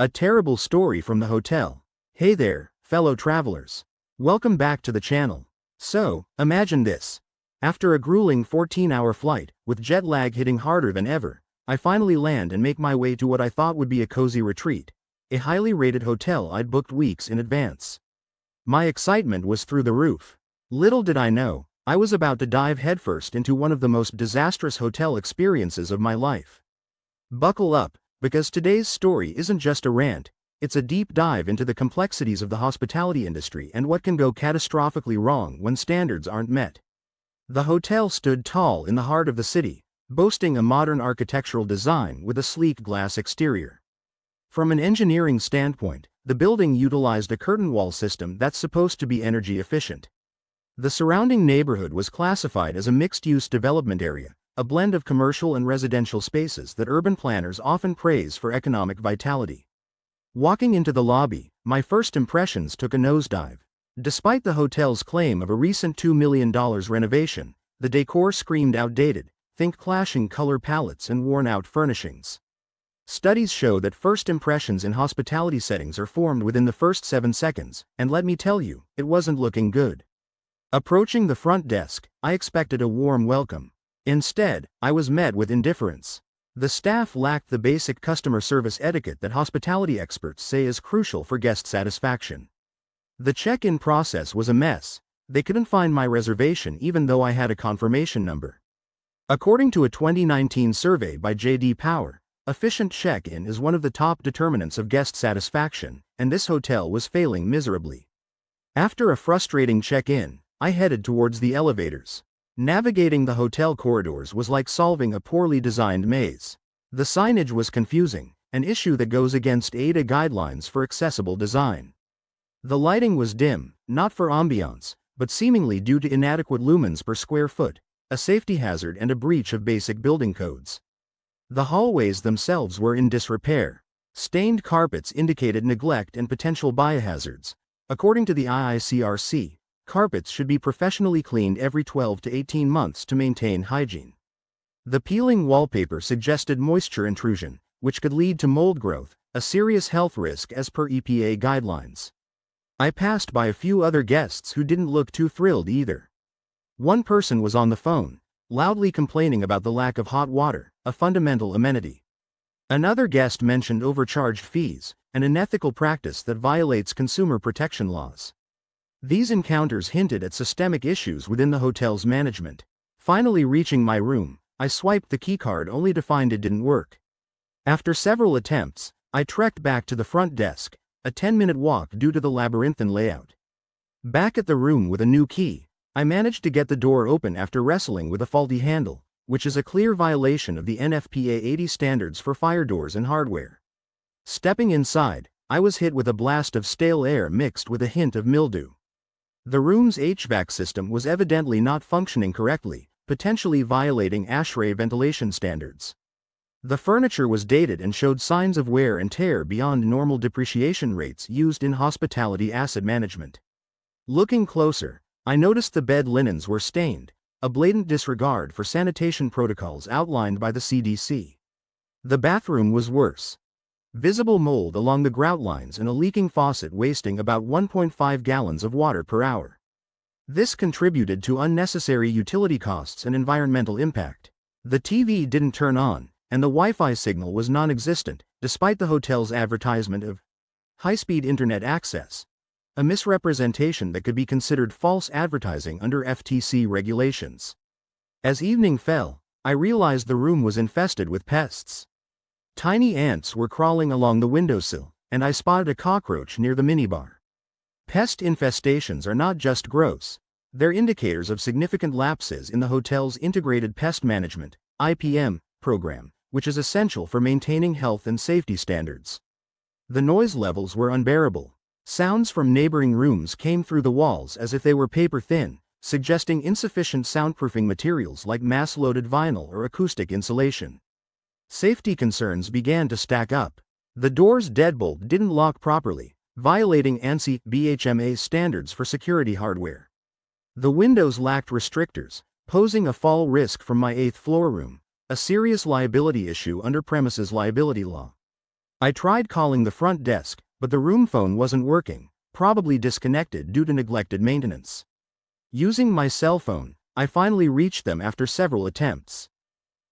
A terrible story from the hotel. Hey there, fellow travelers. Welcome back to the channel. So, imagine this. After a grueling 14-hour flight, with jet lag hitting harder than ever, I finally land and make my way to what I thought would be a cozy retreat, a highly rated hotel I'd booked weeks in advance. My excitement was through the roof. Little did I know, I was about to dive headfirst into one of the most disastrous hotel experiences of my life. Buckle up, because today's story isn't just a rant, it's a deep dive into the complexities of the hospitality industry and what can go catastrophically wrong when standards aren't met. The hotel stood tall in the heart of the city, boasting a modern architectural design with a sleek glass exterior. From an engineering standpoint, the building utilized a curtain wall system that's supposed to be energy efficient. The surrounding neighborhood was classified as a mixed-use development area, a blend of commercial and residential spaces that urban planners often praise for economic vitality. Walking into the lobby, my first impressions took a nosedive. Despite the hotel's claim of a recent $2 million renovation, the decor screamed outdated, think clashing color palettes and worn-out furnishings. Studies show that first impressions in hospitality settings are formed within the first 7 seconds, and let me tell you, it wasn't looking good. Approaching the front desk, I expected a warm welcome. Instead, I was met with indifference. The staff lacked the basic customer service etiquette that hospitality experts say is crucial for guest satisfaction. The check-in process was a mess. They couldn't find my reservation even though I had a confirmation number. According to a 2019 survey by J.D. Power, efficient check-in is one of the top determinants of guest satisfaction, and this hotel was failing miserably. After a frustrating check-in, I headed towards the elevators. Navigating the hotel corridors was like solving a poorly designed maze. The signage was confusing, an issue that goes against ADA guidelines for accessible design. The lighting was dim, not for ambiance, but seemingly due to inadequate lumens per square foot, a safety hazard and a breach of basic building codes. The hallways themselves were in disrepair. Stained carpets indicated neglect and potential biohazards. According to the IICRC, carpets should be professionally cleaned every 12 to 18 months to maintain hygiene. The peeling wallpaper suggested moisture intrusion, which could lead to mold growth, a serious health risk as per EPA guidelines. I passed by a few other guests who didn't look too thrilled either. One person was on the phone, loudly complaining about the lack of hot water, a fundamental amenity. Another guest mentioned overcharged fees, an unethical practice that violates consumer protection laws. These encounters hinted at systemic issues within the hotel's management. Finally reaching my room, I swiped the keycard only to find it didn't work. After several attempts, I trekked back to the front desk, a 10-minute walk due to the labyrinthine layout. Back at the room with a new key, I managed to get the door open after wrestling with a faulty handle, which is a clear violation of the NFPA 80 standards for fire doors and hardware. Stepping inside, I was hit with a blast of stale air mixed with a hint of mildew. The room's HVAC system was evidently not functioning correctly, potentially violating ASHRAE ventilation standards. The furniture was dated and showed signs of wear and tear beyond normal depreciation rates used in hospitality asset management. Looking closer, I noticed the bed linens were stained, a blatant disregard for sanitation protocols outlined by the CDC. The bathroom was worse. Visible mold along the grout lines and a leaking faucet wasting about 1.5 gallons of water per hour. This contributed to unnecessary utility costs and environmental impact. The TV didn't turn on, and the Wi-Fi signal was non-existent, despite the hotel's advertisement of high-speed internet access, a misrepresentation that could be considered false advertising under FTC regulations. As evening fell, I realized the room was infested with pests. Tiny ants were crawling along the windowsill, and I spotted a cockroach near the minibar. Pest infestations are not just gross, they're indicators of significant lapses in the hotel's Integrated Pest Management (IPM) program, which is essential for maintaining health and safety standards. The noise levels were unbearable. Sounds from neighboring rooms came through the walls as if they were paper-thin, suggesting insufficient soundproofing materials like mass-loaded vinyl or acoustic insulation. Safety concerns began to stack up. The door's deadbolt didn't lock properly, violating ANSI BHMA standards for security hardware. The windows lacked restrictors, posing a fall risk from my 8th floor room, a serious liability issue under premises liability law. I tried calling the front desk, but the room phone wasn't working, probably disconnected due to neglected maintenance. Using my cell phone, I finally reached them after several attempts.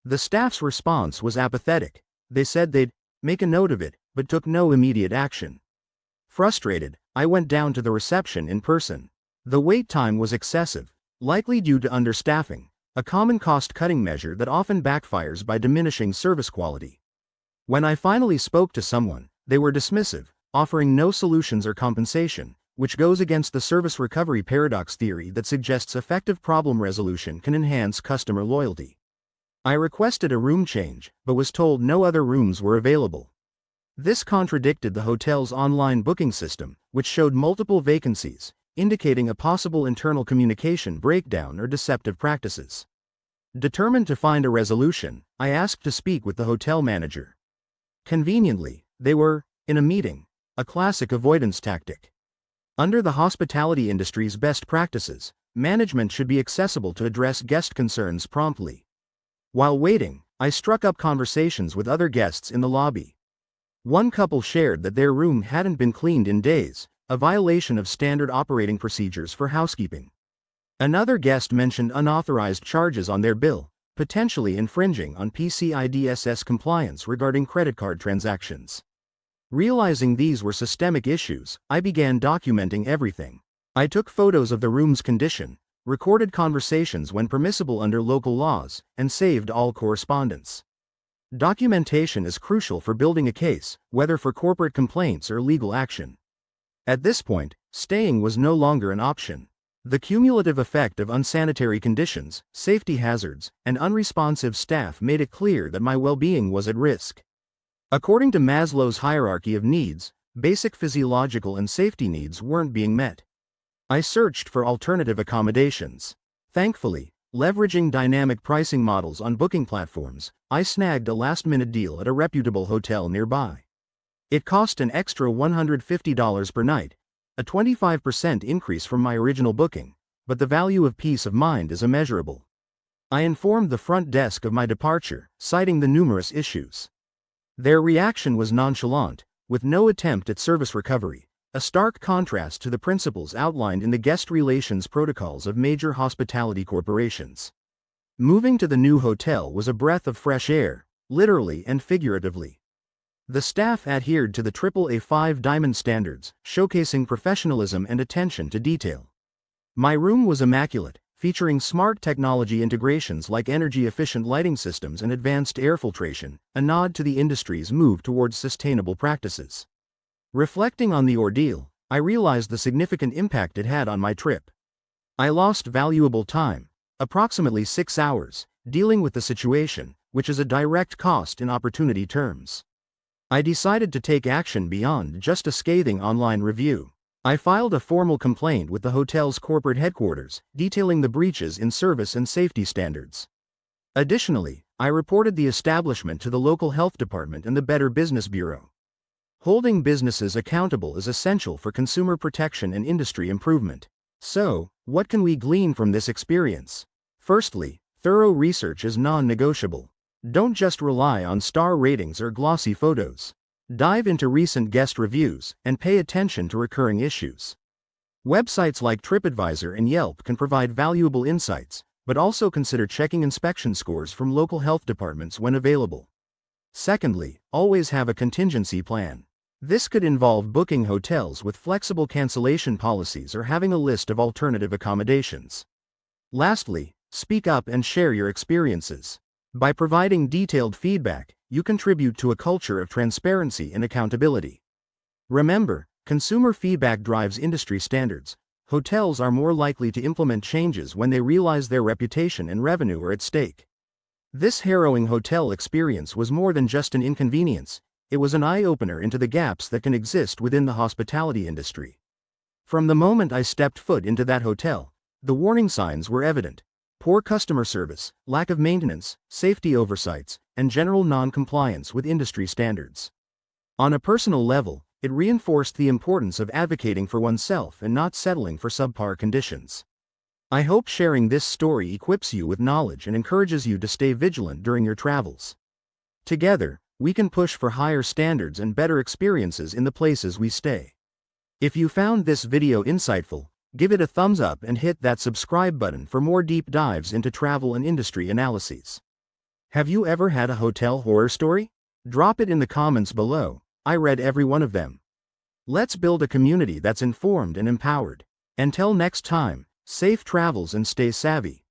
The staff's response was apathetic. They said they'd make a note of it, but took no immediate action. Frustrated, I went down to the reception in person. The wait time was excessive, likely due to understaffing, a common cost-cutting measure that often backfires by diminishing service quality. When I finally spoke to someone, they were dismissive, offering no solutions or compensation, which goes against the service recovery paradox theory that suggests effective problem resolution can enhance customer loyalty. I requested a room change, but was told no other rooms were available. This contradicted the hotel's online booking system, which showed multiple vacancies, indicating a possible internal communication breakdown or deceptive practices. Determined to find a resolution, I asked to speak with the hotel manager. Conveniently, they were in a meeting, a classic avoidance tactic. Under the hospitality industry's best practices, management should be accessible to address guest concerns promptly. While waiting, I struck up conversations with other guests in the lobby. One couple shared that their room hadn't been cleaned in days, a violation of standard operating procedures for housekeeping. Another guest mentioned unauthorized charges on their bill, potentially infringing on PCI-DSS compliance regarding credit card transactions. Realizing these were systemic issues, I began documenting everything. I took photos of the room's condition, recorded conversations when permissible under local laws, and saved all correspondence. Documentation is crucial for building a case, whether for corporate complaints or legal action. At this point, staying was no longer an option. The cumulative effect of unsanitary conditions, safety hazards, and unresponsive staff made it clear that my well-being was at risk. According to Maslow's hierarchy of needs, basic physiological and safety needs weren't being met. I searched for alternative accommodations. Thankfully, leveraging dynamic pricing models on booking platforms, I snagged a last-minute deal at a reputable hotel nearby. It cost an extra $150 per night, a 25% increase from my original booking, but the value of peace of mind is immeasurable. I informed the front desk of my departure, citing the numerous issues. Their reaction was nonchalant, with no attempt at service recovery, a stark contrast to the principles outlined in the guest relations protocols of major hospitality corporations. Moving to the new hotel was a breath of fresh air, literally and figuratively. The staff adhered to the AAA 5-diamond standards, showcasing professionalism and attention to detail. My room was immaculate, featuring smart technology integrations like energy-efficient lighting systems and advanced air filtration, a nod to the industry's move towards sustainable practices. Reflecting on the ordeal, I realized the significant impact it had on my trip. I lost valuable time, approximately 6 hours, dealing with the situation, which is a direct cost in opportunity terms. I decided to take action beyond just a scathing online review. I filed a formal complaint with the hotel's corporate headquarters, detailing the breaches in service and safety standards. Additionally, I reported the establishment to the local health department and the Better Business Bureau. Holding businesses accountable is essential for consumer protection and industry improvement. So, what can we glean from this experience? Firstly, thorough research is non-negotiable. Don't just rely on star ratings or glossy photos. Dive into recent guest reviews and pay attention to recurring issues. Websites like TripAdvisor and Yelp can provide valuable insights, but also consider checking inspection scores from local health departments when available. Secondly, always have a contingency plan. This could involve booking hotels with flexible cancellation policies or having a list of alternative accommodations. Lastly, speak up and share your experiences. By providing detailed feedback, you contribute to a culture of transparency and accountability. Remember, consumer feedback drives industry standards. Hotels are more likely to implement changes when they realize their reputation and revenue are at stake. This harrowing hotel experience was more than just an inconvenience, it was an eye-opener into the gaps that can exist within the hospitality industry. From the moment I stepped foot into that hotel, the warning signs were evident. Poor customer service, lack of maintenance, safety oversights, and general non-compliance with industry standards. On a personal level, it reinforced the importance of advocating for oneself and not settling for subpar conditions. I hope sharing this story equips you with knowledge and encourages you to stay vigilant during your travels. Together, we can push for higher standards and better experiences in the places we stay. If you found this video insightful, give it a thumbs up and hit that subscribe button for more deep dives into travel and industry analyses. Have you ever had a hotel horror story? Drop it in the comments below. I read every one of them. Let's build a community that's informed and empowered. Until next time, safe travels and stay savvy.